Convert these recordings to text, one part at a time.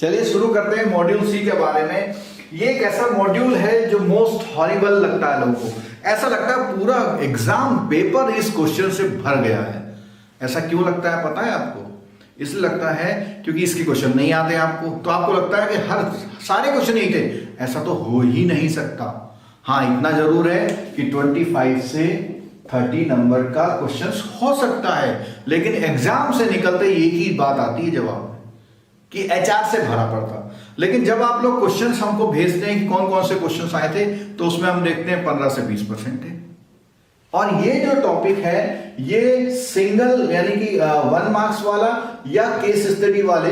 चलिए शुरू करते हैं मॉड्यूल सी के बारे में। ये एक ऐसा मॉड्यूल है जो मोस्ट हॉरिबल लगता है लोगों को। ऐसा लगता है पूरा एग्जाम पेपर इस क्वेश्चन से भर गया है। ऐसा क्यों लगता है पता है आपको? इसलिए लगता है क्योंकि इसके क्वेश्चन नहीं आते आपको, तो आपको लगता है कि हर सारे क्वेश्चन ही थे। ऐसा तो हो ही नहीं सकता। हाँ, इतना जरूर है कि 25 से 30 नंबर का क्वेश्चन हो सकता है, लेकिन एग्जाम से निकलते एक ही बात आती है जवाब कि एचआर से भरा पड़ता। लेकिन जब आप लोग क्वेश्चंस हमको भेजते हैं कि कौन कौन से क्वेश्चंस आए थे, तो उसमें हम देखते हैं 15 से 20% थे। और ये जो टॉपिक है ये सिंगल यानी कि 1 मार्क्स वाला या केस स्टडी वाले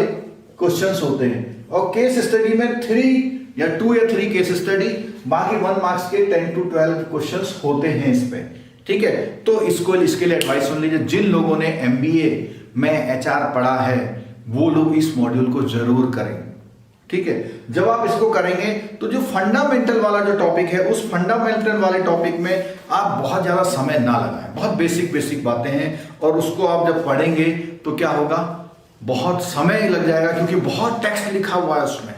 क्वेश्चंस होते हैं। और केस स्टडी में 2 या 3 केस स्टडी, बाकी 1 मार्क्स के 10 to 12 क्वेश्चंस होते हैं इस पे। ठीक है, तो इसके लिए एडवाइस सुन लीजिए। जिन लोगों ने एमबीए में एचआर पढ़ा है वो लोग इस मॉड्यूल को जरूर करें। ठीक है, जब आप इसको करेंगे तो जो फंडामेंटल वाला जो टॉपिक है, उस फंडामेंटल वाले टॉपिक में आप बहुत ज्यादा समय ना लगाएं। बहुत बेसिक बातें हैं और उसको आप जब पढ़ेंगे तो क्या होगा, बहुत समय लग जाएगा क्योंकि बहुत टेक्स्ट लिखा हुआ है उसमें,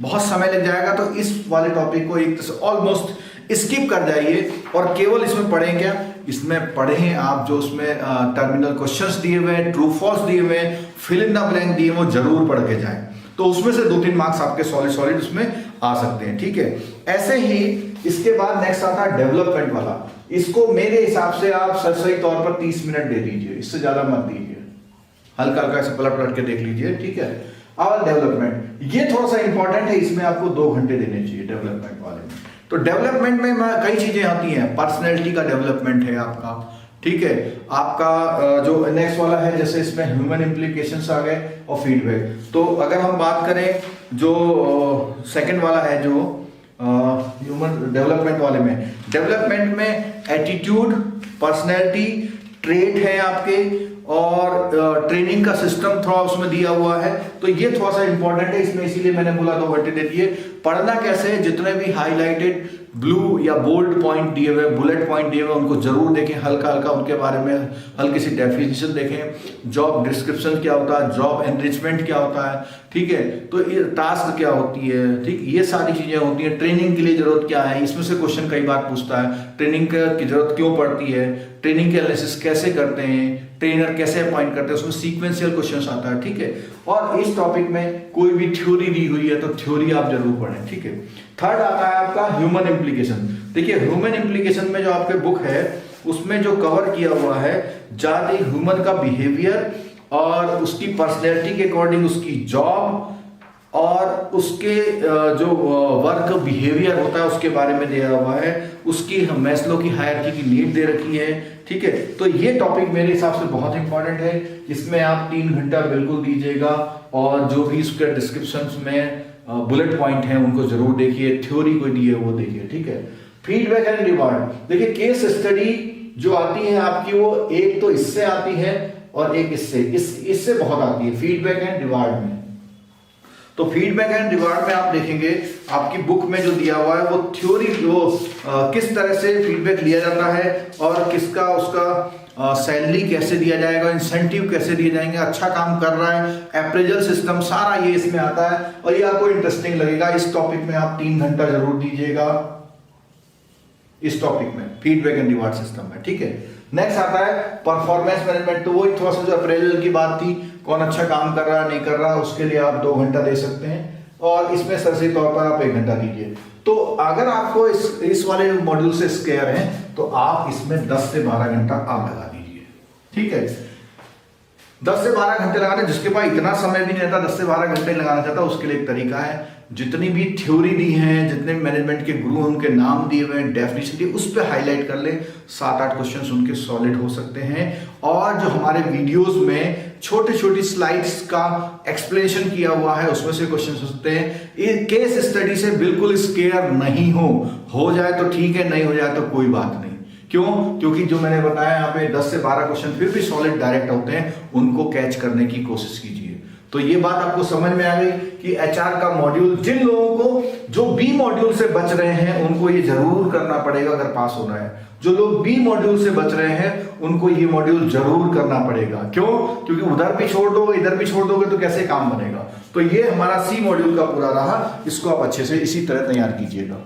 बहुत समय लग जाएगा। तो इस वाले टॉपिक को एक ऑलमोस्ट स्किप कर जाइए और केवल इसमें पढ़ें क्या, इसमें पढ़ें आप जो उसमें टर्मिनल क्वेश्चंस दिए हुए हैं, ट्रू फॉल्स दिए हुए हैं, फिल इन द ब्लैंक दिए, वो जरूर पढ़ के जाएं। तो उसमें से 2-3 मार्क्स आपके सॉलिड उसमें आ सकते हैं। ठीक है, ऐसे ही इसके बाद नेक्स्ट आता है डेवलपमेंट वाला। इसको मेरे हिसाब से आप सही तौर पर 30 मिनट दे दीजिए, इससे ज्यादा मत दीजिए। हल्का हल्का ऐसे पलट के देख लीजिए। ठीक है, और डेवलपमेंट ये थोड़ा सा इंपॉर्टेंट है, इसमें आपको 2 घंटे देने चाहिए डेवलपमेंट वाले में। तो डेवलपमेंट में कई चीजें आती हैं। पर्सनैलिटी का डेवलपमेंट है आपका। ठीक है, आपका जो नेक्स्ट वाला है, जैसे इसमें ह्यूमन इम्प्लीकेशंस आ गए और फीडबैक। तो अगर हम बात करें जो सेकंड वाला है, जो ह्यूमन डेवलपमेंट वाले में, डेवलपमेंट में एटीट्यूड, पर्सनैलिटी, ट्रेट है आपके, और ट्रेनिंग का सिस्टम थोड़ा उसमें दिया हुआ है। तो ये थोड़ा सा इंपॉर्टेंट है इसमें, इसीलिए मैंने बोला 2 घंटे दे दिए। पढ़ना कैसे है, जितने भी हाईलाइटेड ब्लू या बोल्ड पॉइंट दिए हुए, बुलेट पॉइंट दिए हुए, उनको जरूर देखें। हल्का हल्का उनके बारे में हल्की सी डेफिनेशन देखें। जॉब डिस्क्रिप्शन क्या होता है, जॉब एनरिचमेंट क्या होता है, ठीक है, तो ये टास्क क्या होती है, ठीक, ये सारी चीजें होती हैं। ट्रेनिंग के लिए जरूरत क्या है, इसमें से क्वेश्चन कई बार पूछता है। ट्रेनिंग की जरूरत क्यों पड़ती है, ट्रेनिंग के एनालिसिस कैसे करते हैं, ट्रेनर कैसे अपॉइंट करते हैं, उसमें सीक्वेंशियल क्वेश्चंस आता है। ठीक है, और इस टॉपिक में कोई भी थ्योरी दी हुई है तो थ्योरी आप जरूर पढ़ें। ठीक है, थर्ड आता है आपका ह्यूमन इम्प्लीकेशन। देखिए, ह्यूमन इम्प्लीकेशन में जो आपके बुक है उसमें जो कवर किया हुआ है, ज्यादा ह्यूमन का बिहेवियर और उसकी पर्सनैलिटी के अकॉर्डिंग उसकी जॉब और उसके जो वर्क बिहेवियर होता है उसके बारे में दिया हुआ है। उसकी मैस्लो की हायरार्की की नीड दे रखी है। ठीक है, तो ये टॉपिक मेरे हिसाब से बहुत इंपॉर्टेंट है। इसमें आप 3 घंटा बिल्कुल दीजिएगा और जो भी इसके डिस्क्रिप्शन में बुलेट पॉइंट है उनको जरूर देखिए। थ्योरी कोई दी है वो देखिए। ठीक है, फीडबैक एंड रिवार्ड। देखिए, केस स्टडी जो आती है आपकी, वो एक तो इससे आती है और एक इससे बहुत आती है, फीडबैक एंड रिवार्ड में। तो फीडबैक एंड रिवार्ड में आप देखेंगे आपकी बुक में जो दिया हुआ है वो थ्योरी, जो किस तरह से फीडबैक लिया जाता है और किसका उसका सैलरी कैसे दिया जाएगा, इंसेंटिव कैसे दिए जाएंगे, अच्छा काम कर रहा है, अप्रेजल सिस्टम, सारा ये इसमें आता है और ये आपको इंटरेस्टिंग लगेगा। इस टॉपिक में आप 3 घंटा जरूर दीजिएगा इस टॉपिक में, फीडबैक एंड रिवार्ड सिस्टम में। ठीक है, नेक्स्ट आता है परफॉर्मेंस मैनेजमेंट। तो वो थोड़ा सा जो अप्रेजल की बात थी, कौन अच्छा काम कर रहा है नहीं कर रहा, उसके लिए आप 2 घंटा दे सकते हैं और इसमें सरसरी तौर पर आप 1 घंटा दीजिए। तो अगर आपको इस वाले मॉड्यूल से स्केयर है तो आप इसमें 10 से 12 घंटा आप लगा दीजिए। ठीक है, 10 से 12 घंटे लगाने, जिसके पास इतना समय भी नहीं रहता 10 से 12 घंटे लगाना चाहता, उसके लिए एक तरीका है। जितनी भी थ्योरी दी है, जितने भी मैनेजमेंट के गुरु उनके नाम दिए हुए हैं, डेफिनेशन दी, उस पर हाईलाइट कर ले। 7-8 क्वेश्चंस उनके सॉलिड हो सकते हैं। और जो हमारे वीडियोस में छोटी स्लाइड्स का एक्सप्लेनेशन किया हुआ है उसमें से क्वेश्चन हो सकते हैं। केस स्टडी से बिल्कुल स्केयर नहीं हो जाए तो ठीक है, नहीं हो जाए तो कोई बात नहीं। क्यों? क्योंकि जो मैंने बताया यहाँ पे 10 से 12 क्वेश्चन फिर भी सॉलिड डायरेक्ट होते हैं, उनको कैच करने की कोशिश कीजिए। तो ये बात आपको समझ में आ गई कि एचआर का मॉड्यूल जिन लोगों को जो बी मॉड्यूल से बच रहे हैं उनको ये जरूर करना पड़ेगा अगर पास होना है। जो लोग बी मॉड्यूल से बच रहे हैं उनको ये मॉड्यूल जरूर करना पड़ेगा। क्यों? क्योंकि उधर भी छोड़ दोगे इधर भी छोड़ दोगे तो कैसे काम बनेगा। तो ये हमारा सी मॉड्यूल का पूरा रहा, इसको आप अच्छे से इसी तरह तैयार कीजिएगा।